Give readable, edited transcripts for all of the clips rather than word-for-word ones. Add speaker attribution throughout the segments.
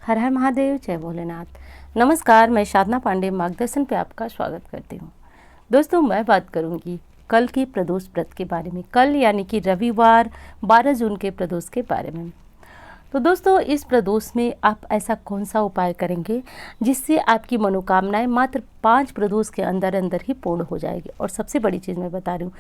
Speaker 1: हर हर महादेव, जय भोलेनाथ। नमस्कार, मैं साधना पांडे मार्गदर्शन पे आपका स्वागत करती हूँ। दोस्तों, मैं बात करूँगी कल की प्रदोष व्रत के बारे में। कल यानी कि रविवार 12 जून के प्रदोष के बारे में। तो दोस्तों, इस प्रदोष में आप ऐसा कौन सा उपाय करेंगे जिससे आपकी मनोकामनाएं मात्र 5 प्रदोष के अंदर अंदर ही पूर्ण हो जाएगी। और सबसे बड़ी चीज़ मैं बता रही हूँ,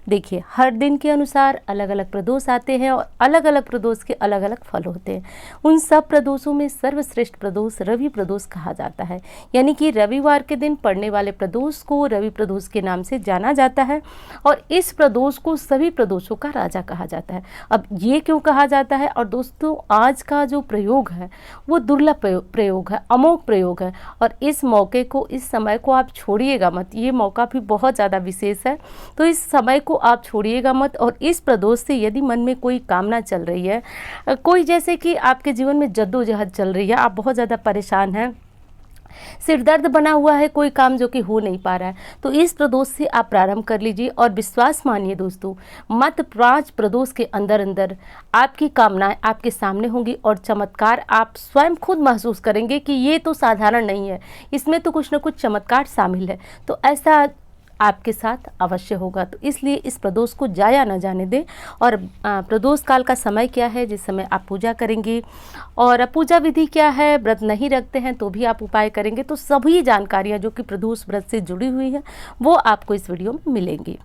Speaker 1: देखिए, हर दिन के अनुसार अलग अलग प्रदोष आते हैं और अलग अलग प्रदोष के अलग अलग फल होते हैं। उन सब प्रदोषों में सर्वश्रेष्ठ प्रदोष रवि प्रदोष कहा जाता है, यानी कि रविवार के दिन पड़ने वाले प्रदोष को रवि प्रदोष के नाम से जाना जाता है। और इस प्रदोष को सभी प्रदोषों का राजा कहा जाता है। अब ये क्यों कहा जाता है? और दोस्तों, आज का जो प्रयोग है वो दुर्लभ प्रयोग है, अमोघ प्रयोग है। और इस मौके को, इस समय को आप छोड़िएगा मत। ये मौका भी बहुत ज़्यादा विशेष है, तो इस समय को आप छोड़िएगा मत। और इस प्रदोष से यदि मन में कोई कामना चल रही है, कोई जैसे कि आपके जीवन में जद्दोजहद चल रही है, आप बहुत ज़्यादा परेशान हैं, सिर दर्द बना हुआ है, कोई काम जो कि हो नहीं पा रहा है, तो इस प्रदोष से आप प्रारंभ कर लीजिए। और विश्वास मानिए दोस्तों, मात्र 5 प्रदोष के अंदर अंदर आपकी कामनाएं आपके सामने होंगी और चमत्कार आप स्वयं खुद महसूस करेंगे कि ये तो साधारण नहीं है, इसमें तो कुछ ना कुछ चमत्कार शामिल है। तो ऐसा आपके साथ अवश्य होगा। तो इसलिए इस प्रदोष को जाया न जाने दें। और प्रदोष काल का समय क्या है जिस समय आप पूजा करेंगे, और पूजा विधि क्या है, व्रत नहीं रखते हैं तो भी आप उपाय करेंगे, तो सभी जानकारियां जो कि प्रदोष व्रत से जुड़ी हुई है वो आपको इस वीडियो में मिलेंगी।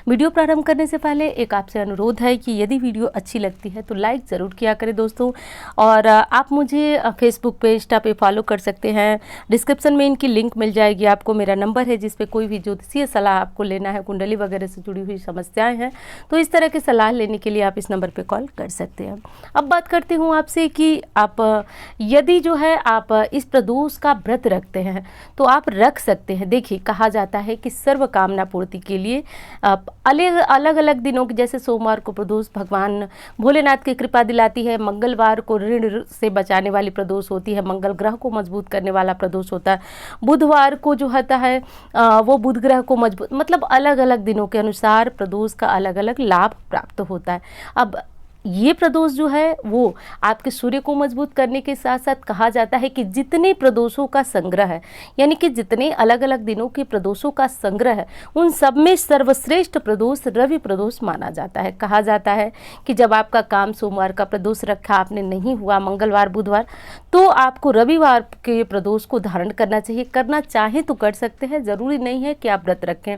Speaker 1: वीडियो प्रारंभ करने से पहले एक आपसे अनुरोध है कि यदि वीडियो अच्छी लगती है तो लाइक ज़रूर किया करें दोस्तों। और आप मुझे फेसबुक पे, इंस्टा पे फॉलो कर सकते हैं। डिस्क्रिप्शन में इनकी लिंक मिल जाएगी आपको। मेरा नंबर है जिस पे कोई भी ज्योतिषीय सलाह आपको लेना है, कुंडली वगैरह से जुड़ी हुई समस्याएं हैं, तो इस तरह की सलाह लेने के लिए आप इस नंबर पर कॉल कर सकते हैं। अब बात करती हूँ आपसे कि आप यदि जो है आप इस प्रदोष का व्रत रखते हैं तो आप रख सकते हैं। देखिए, कहा जाता है कि सर्व कामना पूर्ति के लिए अलग अलग दिनों की, जैसे सोमवार को प्रदोष भगवान भोलेनाथ की कृपा दिलाती है, मंगलवार को ऋण से बचाने वाली प्रदोष होती है, मंगल ग्रह को मजबूत करने वाला प्रदोष होता है, बुधवार को जो होता है वो बुध ग्रह को मजबूत, मतलब अलग अलग दिनों के अनुसार प्रदोष का अलग अलग लाभ प्राप्त होता है। अब ये प्रदोष जो है वो आपके सूर्य को मजबूत करने के साथ साथ कहा जाता है कि जितने प्रदोषों का संग्रह है, यानी कि जितने अलग अलग दिनों के प्रदोषों का संग्रह है, उन सब में सर्वश्रेष्ठ प्रदोष रवि प्रदोष माना जाता है। कहा जाता है कि जब आपका काम सोमवार का प्रदोष रखा आपने नहीं हुआ, मंगलवार बुधवार, तो आपको रविवार के प्रदोष को धारण करना चाहिए। करना चाहें तो कर सकते हैं, ज़रूरी नहीं है कि आप व्रत रखें।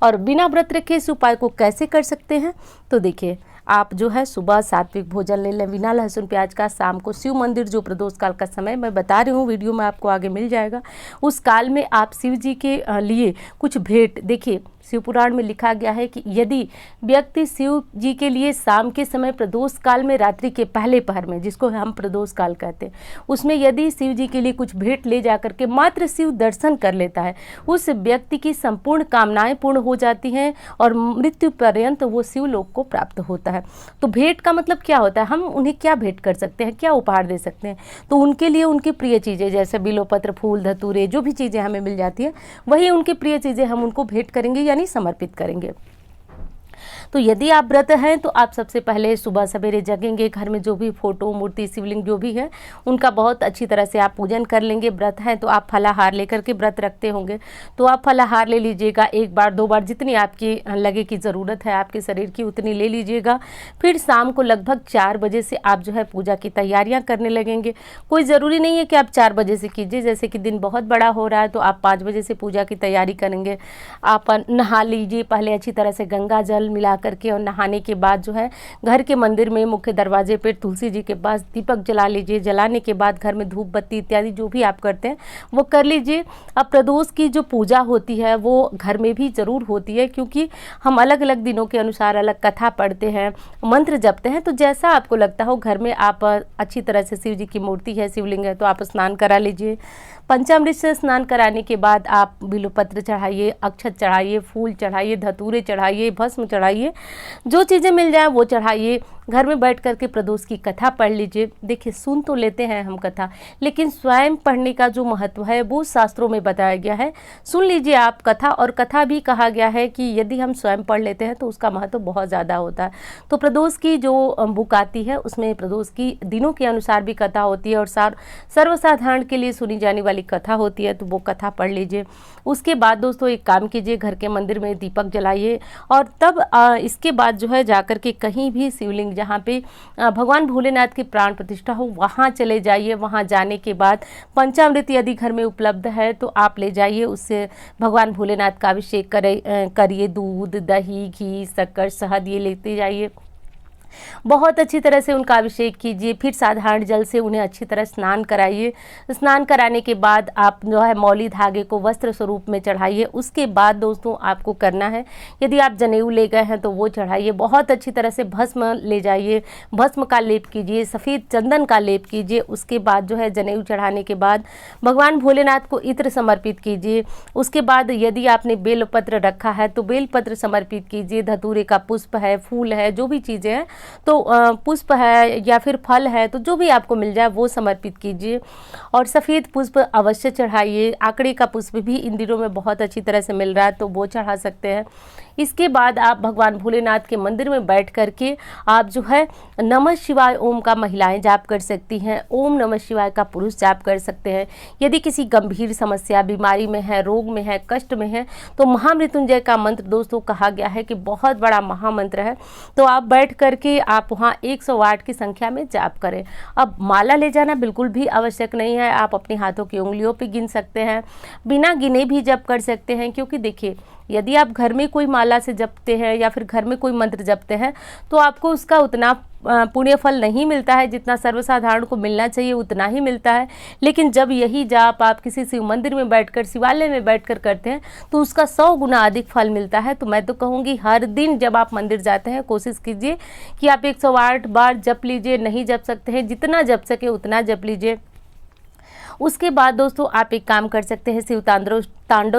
Speaker 1: और बिना व्रत रखे इस उपाय को कैसे कर सकते हैं, तो देखिए, आप जो है सुबह सात्विक भोजन ले लें बिना लहसुन प्याज का। शाम को शिव मंदिर, जो प्रदोष काल का समय मैं बता रही हूँ, वीडियो में आपको आगे मिल जाएगा, उस काल में आप शिव जी के लिए कुछ भेंट, देखिए शिव पुराण में लिखा गया है कि यदि व्यक्ति शिव जी के लिए शाम के समय प्रदोष काल में, रात्रि के पहले पहर में, जिसको हम प्रदोष काल कहते हैं, उसमें यदि शिव जी के लिए कुछ भेंट ले जा करके मात्र शिव दर्शन कर लेता है, उस व्यक्ति की संपूर्ण कामनाएं पूर्ण हो जाती हैं और मृत्यु पर्यंत वो शिव लोक को प्राप्त होता है। तो भेंट का मतलब क्या होता है? हम उन्हें क्या भेंट कर सकते हैं, क्या उपहार दे सकते हैं? तो उनके लिए उनकी प्रिय चीज़ें, जैसे बिलोपत्र, फूल, धतूरे, जो भी चीज़ें हमें मिल जाती है, वही उनकी प्रिय चीज़ें हम उनको भेंट करेंगे, यानी समर्पित करेंगे। तो यदि आप व्रत हैं तो आप सबसे पहले सुबह सवेरे जगेंगे, घर में जो भी फोटो, मूर्ति, शिवलिंग जो भी है उनका बहुत अच्छी तरह से आप पूजन कर लेंगे। व्रत हैं तो आप फलाहार लेकर के व्रत रखते होंगे, तो आप फलाहार ले लीजिएगा, 1 बार 2 बार जितनी आपकी लगे की ज़रूरत है आपके शरीर की उतनी ले लीजिएगा। फिर शाम को लगभग 4 बजे से आप जो है पूजा की तैयारियाँ करने लगेंगे। कोई ज़रूरी नहीं है कि आप 4 बजे से कीजिए, जैसे कि दिन बहुत बड़ा हो रहा है तो आप 5 बजे से पूजा की तैयारी करेंगे। आप नहा लीजिए पहले अच्छी तरह से, गंगा जल मिला करके, और नहाने के बाद जो है घर के मंदिर में मुख्य दरवाजे पर तुलसी जी के पास दीपक जला लीजिए। जलाने के बाद घर में धूप बत्ती इत्यादि जो भी आप करते हैं वो कर लीजिए। अब प्रदोष की जो पूजा होती है वो घर में भी ज़रूर होती है, क्योंकि हम अलग अलग दिनों के अनुसार अलग कथा पढ़ते हैं, मंत्र जपते हैं। तो जैसा आपको लगता हो, घर में आप अच्छी तरह से शिव जी की मूर्ति है, शिवलिंग है, तो आप स्नान करा लीजिए। पंचामृत से स्नान कराने के बाद आप बिल्वपत्र चढ़ाइए, अक्षत चढ़ाइए, फूल चढ़ाइए, धतूरे चढ़ाइए, भस्म चढ़ाइए, जो चीज़ें मिल जाए वो चढ़ाइए। घर में बैठ कर के प्रदोष की कथा पढ़ लीजिए। देखिए, सुन तो लेते हैं हम कथा, लेकिन स्वयं पढ़ने का जो महत्व है वो शास्त्रों में बताया गया है। सुन लीजिए आप कथा, और कथा भी कहा गया है कि यदि हम स्वयं पढ़ लेते हैं तो उसका महत्व बहुत ज़्यादा होता है। तो प्रदोष की जो बुक आती है उसमें प्रदोष की दिनों के अनुसार भी कथा होती है और सर्वसाधारण के लिए सुनी जाने वाली कथा होती है, तो वो कथा पढ़ लीजिए। उसके बाद दोस्तों एक काम कीजिए, घर के मंदिर में दीपक जलाइए, और तब इसके बाद जो है जाकर के कहीं भी शिवलिंग जहाँ पे भगवान भोलेनाथ की प्राण प्रतिष्ठा हो वहाँ चले जाइए। वहाँ जाने के बाद पंचामृत यदि घर में उपलब्ध है तो आप ले जाइए, उससे भगवान भोलेनाथ का अभिषेक करिए। दूध, दही, घी, शक्कर, शहद ये लेते जाइए। बहुत अच्छी तरह से उनका अभिषेक कीजिए। फिर साधारण जल से उन्हें अच्छी तरह स्नान कराइए। स्नान कराने के बाद आप जो है मौली धागे को वस्त्र स्वरूप में चढ़ाइए। उसके बाद दोस्तों आपको करना है, यदि आप जनेऊ ले गए हैं तो वो चढ़ाइए। बहुत अच्छी तरह से भस्म ले जाइए, भस्म का लेप कीजिए, सफ़ेद चंदन का लेप कीजिए। उसके बाद जो है जनेऊ चढ़ाने के बाद भगवान भोलेनाथ को इत्र समर्पित कीजिए। उसके बाद यदि आपने बेलपत्र रखा है तो बेलपत्र समर्पित कीजिए। धतूरे का पुष्प है, फूल है, जो भी चीज़ें हैं, तो पुष्प है या फिर फल है, तो जो भी आपको मिल जाए वो समर्पित कीजिए। और सफ़ेद पुष्प अवश्य चढ़ाइए। आकड़े का पुष्प भी इन दिनों में बहुत अच्छी तरह से मिल रहा है, तो वो चढ़ा सकते हैं। इसके बाद आप भगवान भोलेनाथ के मंदिर में बैठ करके आप जो है नमः शिवाय ओम का महिलाएं जाप कर सकती हैं। ओम नमः शिवाय का पुरुष जाप कर सकते हैं। यदि किसी गंभीर समस्या, बीमारी में है, रोग में है, कष्ट में है, तो महामृत्युंजय का मंत्र दोस्तों कहा गया है कि बहुत बड़ा महामंत्र है, तो आप बैठ करके आप वहाँ 108 की संख्या में जाप करें। अब माला ले जाना बिल्कुल भी आवश्यक नहीं है, आप अपने हाथों की उंगलियों पे गिन सकते हैं, बिना गिने भी जप कर सकते हैं। क्योंकि देखिए, यदि आप घर में कोई माला से जपते हैं या फिर घर में कोई मंत्र जपते हैं तो आपको उसका उतना पुण्य फल नहीं मिलता है जितना सर्वसाधारण को मिलना चाहिए, उतना ही मिलता है। लेकिन जब यही जाप आप किसी शिव मंदिर में बैठकर, शिवालय में बैठकर करते हैं तो उसका 100 गुना अधिक फल मिलता है। तो मैं तो कहूँगी हर दिन जब आप मंदिर जाते हैं कोशिश कीजिए कि आप 108 बार जप लीजिए। नहीं जप सकते हैं, जितना जप सके उतना जप लीजिए। उसके बाद दोस्तों आप एक काम कर सकते हैं, शिव तांडव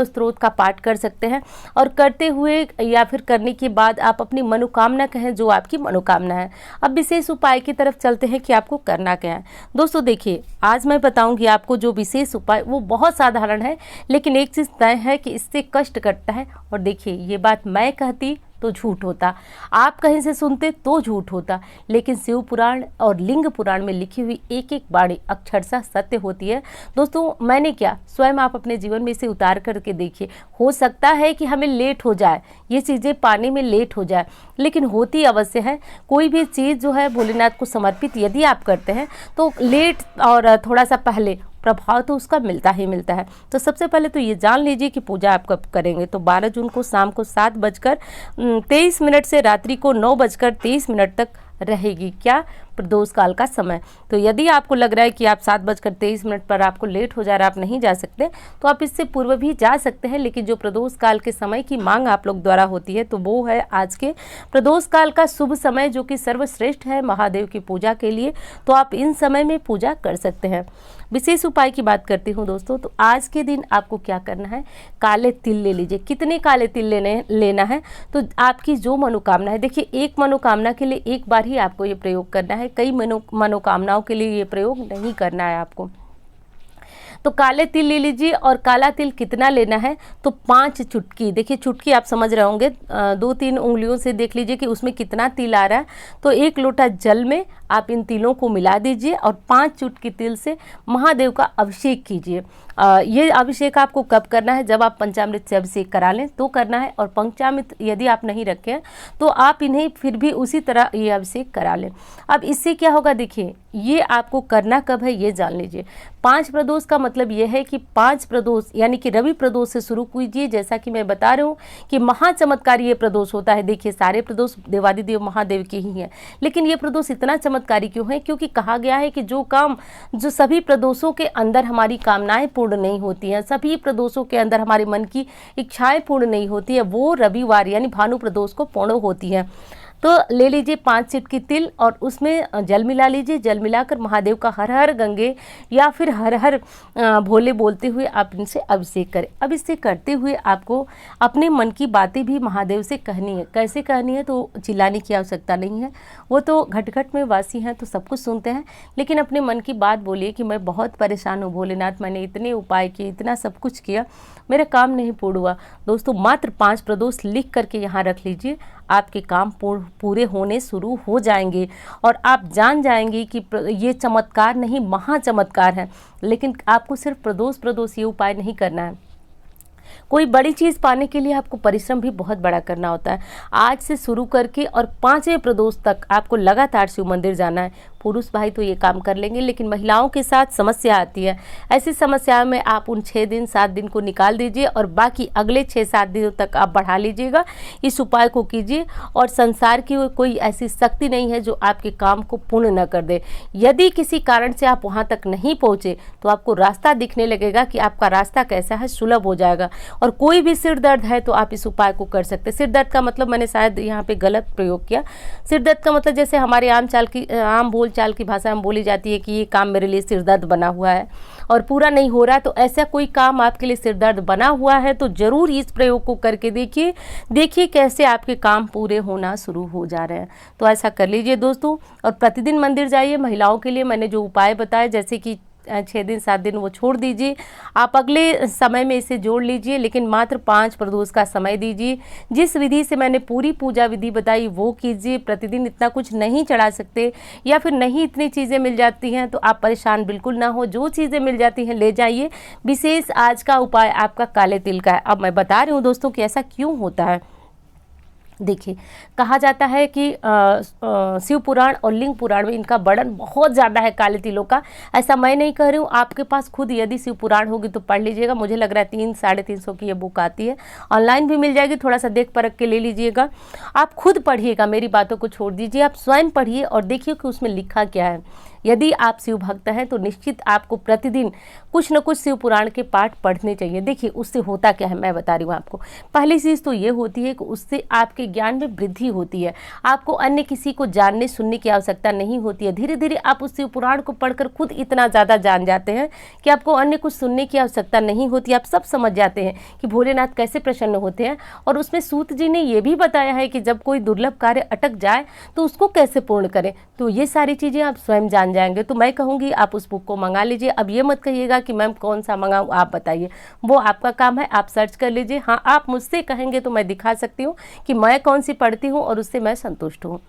Speaker 1: स्तोत्र का पाठ कर सकते हैं, और करते हुए या फिर करने के बाद आप अपनी मनोकामना कहें, जो आपकी मनोकामना है। अब विशेष उपाय की तरफ चलते हैं कि आपको करना क्या है। दोस्तों देखिए, आज मैं बताऊंगी आपको जो विशेष उपाय, वो बहुत साधारण है, लेकिन एक चीज़ तय है कि इससे कष्ट कटता है। और देखिए, ये बात मैं कहती तो झूठ होता, आप कहीं से सुनते तो झूठ होता, लेकिन शिव पुराण और लिंग पुराण में लिखी हुई एक एक वाणी अक्षरशः सत्य होती है। दोस्तों मैंने क्या, स्वयं आप अपने जीवन में इसे उतार करके देखिए। हो सकता है कि हमें लेट हो जाए, ये चीज़ें पाने में लेट हो जाए, लेकिन होती अवश्य है। कोई भी चीज़ जो है भोलेनाथ को समर्पित यदि आप करते हैं तो लेट और थोड़ा सा पहले प्रभाव तो उसका मिलता ही मिलता है। तो सबसे पहले तो ये जान लीजिए कि पूजा आप कब करेंगे। तो 12 जून को शाम को 7:23 से रात्रि को 9:23 तक रहेगी क्या, प्रदोष काल का समय। तो यदि आपको लग रहा है कि आप 7:23 पर आपको लेट हो जा रहा है, आप नहीं जा सकते, तो आप इससे पूर्व भी जा सकते हैं। लेकिन जो प्रदोष काल के समय की मांग आप लोग द्वारा होती है तो वो है आज के प्रदोष काल का शुभ समय, जो कि सर्वश्रेष्ठ है महादेव की पूजा के लिए। तो आप इन समय में पूजा कर सकते हैं। विशेष उपाय की बात करती हूँ दोस्तों, तो आज के दिन आपको क्या करना है, काले तिल ले लीजिए। कितने काले तिल लेना है, तो आपकी जो मनोकामना है, देखिए एक मनोकामना के लिए एक बार ही आपको ये प्रयोग करना है, कई मनोकामनाओं के लिए ये प्रयोग नहीं करना है आपको। तो काले तिल ले लीजिए, और काला तिल कितना लेना है, तो 5 चुटकी। देखिए चुटकी आप समझ रहे होंगे, 2-3 उंगलियों से देख लीजिए कि उसमें कितना तिल आ रहा है। तो 1 लोटा जल में आप इन तिलों को मिला दीजिए और 5 चुटकी तिल से महादेव का अभिषेक कीजिए। ये अभिषेक आपको कब करना है, जब आप पंचामृत से अभिषेक करा लें तो करना है, और पंचामृत यदि आप नहीं रखे हैं तो आप इन्हें फिर भी उसी तरह ये अभिषेक करा लें। अब इससे क्या होगा, देखिए ये आपको करना कब है ये जान लीजिए। 5 प्रदोष का मतलब ये है कि 5 प्रदोष यानी कि रवि प्रदोष से शुरू कीजिए। जैसा कि मैं बता रही हूँ कि महाचमत्कारी ये प्रदोष होता है। देखिए सारे प्रदोष देवादिदेव महादेव के ही हैं, लेकिन ये प्रदोष इतना चमत्कारी क्यों है, क्योंकि कहा गया है कि जो सभी प्रदोषों के अंदर हमारी कामनाएं पूर्ण नहीं होती हैं, सभी प्रदोषों के अंदर हमारे मन की इच्छाएं पूर्ण नहीं होती है, वो रविवार यानी भानु प्रदोष को पूर्ण होती हैं। तो ले लीजिए 5 चिटकी तिल और उसमें जल मिला लीजिए। जल मिलाकर महादेव का हर हर गंगे या फिर हर हर भोले बोलते हुए आप इनसे अभिषेक करें। अब इससे करते हुए आपको अपने मन की बातें भी महादेव से कहनी है। कैसे कहनी है, तो चिल्लाने की आवश्यकता नहीं है, वो तो घट घट में वासी हैं तो सब कुछ सुनते हैं। लेकिन अपने मन की बात बोलिए कि मैं बहुत परेशान हूँ भोलेनाथ, मैंने इतने उपाय किए, इतना सब कुछ किया, मेरा काम नहीं पूर्ण हुआ। दोस्तों मात्र 5 प्रदोष लिख करके यहाँ रख लीजिए, आपके काम पूरे होने शुरू हो जाएंगे और आप जान जाएंगे कि ये चमत्कार नहीं महा चमत्कार है। लेकिन आपको सिर्फ प्रदोष ये उपाय नहीं करना है। कोई बड़ी चीज़ पाने के लिए आपको परिश्रम भी बहुत बड़ा करना होता है। आज से शुरू करके और 5वें प्रदोष तक आपको लगातार शिव मंदिर जाना है। पुरुष भाई तो ये काम कर लेंगे, लेकिन महिलाओं के साथ समस्या आती है। ऐसी समस्याओं में आप उन 6 दिन 7 दिन को निकाल दीजिए और बाकी अगले 6-7 दिनों तक आप बढ़ा लीजिएगा। इस उपाय को कीजिए और संसार की कोई ऐसी शक्ति नहीं है जो आपके काम को पूर्ण न कर दे। यदि किसी कारण से आप वहाँ तक नहीं पहुँचे तो आपको रास्ता दिखने लगेगा कि आपका रास्ता कैसा है, सुलभ हो जाएगा। और कोई भी सिर दर्द है तो आप इस उपाय को कर सकते हैं। सिर दर्द का मतलब मैंने शायद यहाँ पे गलत प्रयोग किया। सिर दर्द का मतलब जैसे हमारे आम बोल चाल की भाषा में बोली जाती है कि ये काम मेरे लिए सिर दर्द बना हुआ है और पूरा नहीं हो रहा, तो ऐसा कोई काम आपके लिए सिर दर्द बना हुआ है तो जरूर इस प्रयोग को करके देखिए कैसे आपके काम पूरे होना शुरू हो जा रहे हैं। तो ऐसा कर लीजिए दोस्तों और प्रतिदिन मंदिर जाइए। महिलाओं के लिए मैंने जो उपाय बताए जैसे कि 6 दिन 7 दिन वो छोड़ दीजिए, आप अगले समय में इसे जोड़ लीजिए, लेकिन मात्र 5 प्रदोष का समय दीजिए। जिस विधि से मैंने पूरी पूजा विधि बताई वो कीजिए। प्रतिदिन इतना कुछ नहीं चढ़ा सकते या फिर नहीं इतनी चीज़ें मिल जाती हैं तो आप परेशान बिल्कुल ना हो, जो चीज़ें मिल जाती हैं ले जाइए। विशेष आज का उपाय आपका काले तिल का है। अब मैं बता रही हूँ दोस्तों कि ऐसा क्यों होता है। देखिए, कहा जाता है कि शिव पुराण और लिंग पुराण में इनका वर्णन बहुत ज़्यादा है काले तिलों का। ऐसा मैं नहीं कह रही हूँ, आपके पास खुद यदि शिव पुराण होगी तो पढ़ लीजिएगा। मुझे लग रहा है 300-350 की ये बुक आती है, ऑनलाइन भी मिल जाएगी, थोड़ा सा देख परख के ले लीजिएगा। आप खुद पढ़िएगा, मेरी बातों को छोड़ दीजिए, आप स्वयं पढ़िए और देखिए कि उसमें लिखा क्या है। यदि आप शिव भक्त हैं तो निश्चित आपको प्रतिदिन कुछ न कुछ शिव पुराण के पाठ पढ़ने चाहिए। देखिए उससे होता क्या है मैं बता रही हूँ आपको। पहली चीज़ तो ये होती है कि उससे आपके ज्ञान में वृद्धि होती है। आपको अन्य किसी को जानने सुनने की आवश्यकता नहीं होती है। धीरे धीरे आप उस शिव पुराण को पढ़कर खुद इतना ज़्यादा जान जाते हैं कि आपको अन्य कुछ सुनने की आवश्यकता नहीं होती। आप सब समझ जाते हैं कि भोलेनाथ कैसे प्रसन्न होते हैं। और उसमें सूत जी ने ये भी बताया है कि जब कोई दुर्लभ कार्य अटक जाए तो उसको कैसे पूर्ण करें। तो ये सारी चीज़ें आप स्वयं जान जाएंगे। तो मैं कहूँगी आप उस बुक को मंगा लीजिए। अब ये मत कहिएगा कि मैम कौन सा मंगाऊँ, आप बताइए, वो आपका काम है, आप सर्च कर लीजिए। हाँ, आप मुझसे कहेंगे तो मैं दिखा सकती हूँ कि मैं कौन सी पढ़ती हूँ और उससे मैं संतुष्ट हूँ।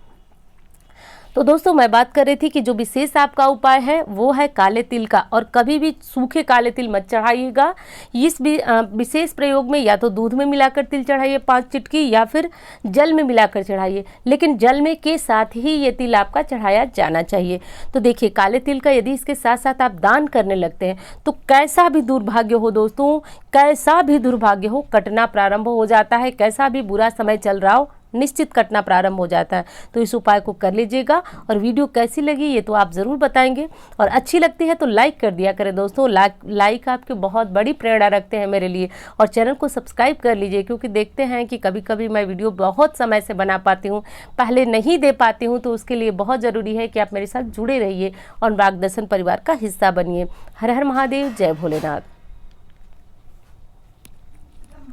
Speaker 1: तो दोस्तों मैं बात कर रही थी कि जो विशेष आपका उपाय है वो है काले तिल का। और कभी भी सूखे काले तिल मत चढ़ाइएगा। इस विशेष प्रयोग में या तो दूध में मिलाकर तिल चढ़ाइए 5 चिटकी या फिर जल में मिलाकर चढ़ाइए, लेकिन जल में के साथ ही ये तिल आपका चढ़ाया जाना चाहिए। तो देखिए काले तिल का यदि इसके साथ साथ आप दान करने लगते हैं तो कैसा भी दुर्भाग्य हो दोस्तों, कैसा भी दुर्भाग्य हो, कटना प्रारंभ हो जाता है। कैसा भी बुरा समय चल रहा हो निश्चित कटना प्रारंभ हो जाता है। तो इस उपाय को कर लीजिएगा। और वीडियो कैसी लगी ये तो आप ज़रूर बताएंगे, और अच्छी लगती है तो लाइक कर दिया करें दोस्तों। लाइक आपके बहुत बड़ी प्रेरणा रखते हैं मेरे लिए। और चैनल को सब्सक्राइब कर लीजिए, क्योंकि देखते हैं कि कभी कभी मैं वीडियो बहुत समय से बना पाती हूँ, पहले नहीं दे पाती हूँ। तो उसके लिए बहुत ज़रूरी है कि आप मेरे साथ जुड़े रहिए और मार्गदर्शन परिवार का हिस्सा बनिए। हर हर महादेव, जय भोलेनाथ।